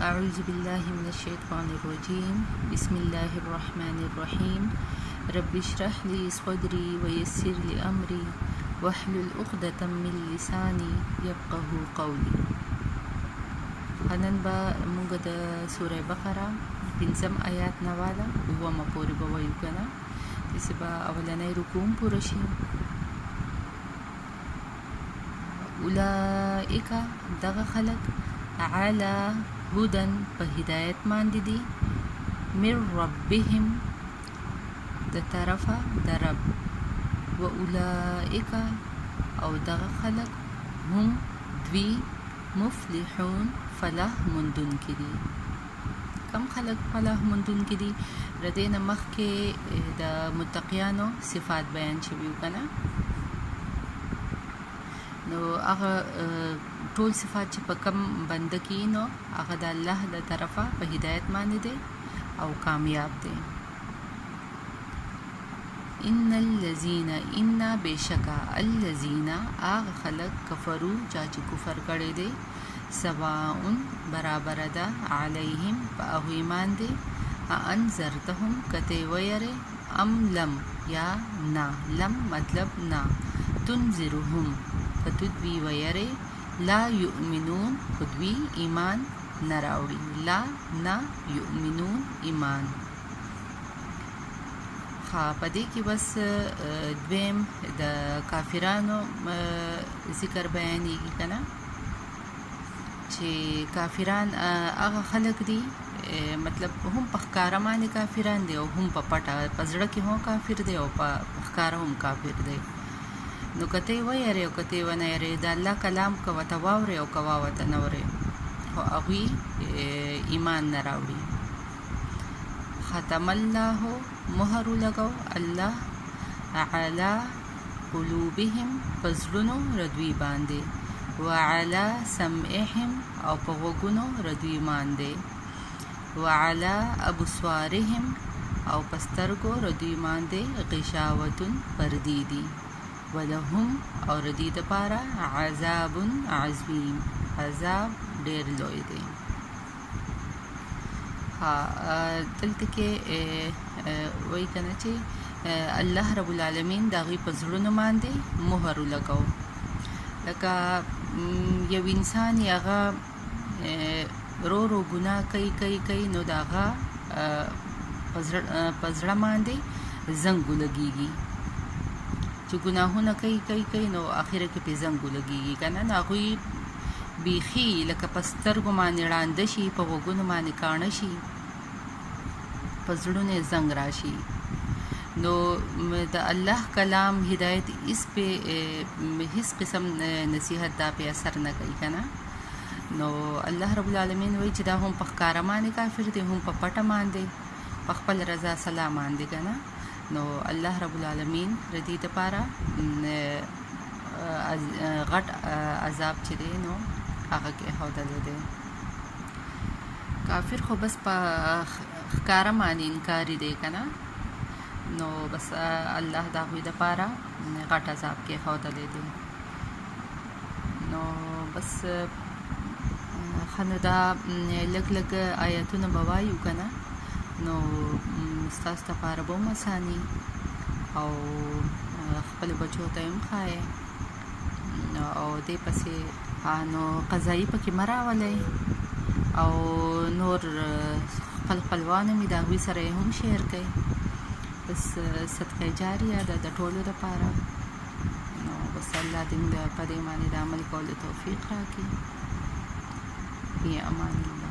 أعوذ بالله من الشيطان الرجيم بسم الله الرحمن الرحيم رب اشرح لي صدري ويسر لي أمري واحلل عقدة من لساني يفقه قولي. نن به موږ د سوره بقره پنځم آیات نه والا اوومه پورې به وایو که نه، داسې به اولنی رکوع هم پوره شي. اولئک دغه خلک علی هدن په هدایت باندې دي، من ربهم د طرفه د رب، و اولئک او دغه خلک هم دوی مفلحون فلاح موندونکي دي. کم خلک فلاح موندونکي دي؟ د دې نه مخکې د متقیانو صفات بیان شوي وو که نه، نو هغه ټول صفات چې په کم بنده کې نو هغه د الله د طرفه په هدایت باندې دی او کامیاب دی. ان الذین ان بشکا الذین هغه خلک کفرو چا چې کفر کړی دی، سواء برابر ده علیهم په هغوی باندې انذرتهم کته ویره ام لم یا نه، لم مطلب نه، تنذرهم کتدوی ویره لا یؤمنون خودوی ایمان نراوړي، لا نه یؤمنون ایمان. په دې کې بس دویم د کافرانو ذکر بیانېږي که نه، چې کافران هغه خلک دي، مطلب هم په ښکاره باندې کافران دي او هم په پټه، په زړه کې هم کافر دی او په ښکاره هم کافر دی. نو که ته یې ویرې او که ته یې ونه یرې، د الله کلام که ورته واورې او که ورته نه اورې، خو هغوی ایمان نه راوړي. ختم الله مهر لګو الله علی قلوبهم په زړونو ردوی باندې، وعلى سمعهم او په غوږونو ردوی باندې، وعلى ابصارهم او په سترګو ردوی باندې غشاوتون پردی دي، ولهم او ردی دپاره عذاب عظیم عذاب ډیر لوی دی. دلته کې وایي که نه چې الله رب العالمین د هغوی په زړونو باندې مهر ولګو. لکه یو انسان یې هغه رو رو ګناه کوي نو د هغه په زړه باندې زنګ ولګېږي، چې ګناهونه کوي نو اخره کې پرې زنګ ولګېږي که نه، نو هغوی بیخي لکه په سترګو باندې ړانده شي، په غوږونو باندې کاڼه شي، په زړونو یې زنګ راشي. نو د الله کلام هدایت هیڅ قسم نصیحت دا پې اثر نه کوي که نه. نو الله رب العالمین وایي چې دا هم په ښکاره باندې کافر دی، هم په پټه باندې په خپل رضا سلا باندې که نه. نو الله رب العالمین د دې دپاره غټ عذاب چې دی نو هغه کې ایښودلی دی. کافر خو بس په ښکاره باندې انکاري دی که نه، نو بس الله د هغوی دپاره غټ عذاب کې ایښودلی دی. نو بس ښه نو دا لږ آیتونه به وایو که نه، نو ستاسو دپاره به هم اساني او خپلو بچو ته یې هم ښایې، او دې پسې نو قضایي پکې مه راولئ، او نور خپلوان هم د هغوی سره یې هم شیر کوئ. بس صدقه جاریه ده د ټولو دپاره. نو بس الله دې موږ په دې باندې د عمل کولو توفیق راکړي. فی امان الله.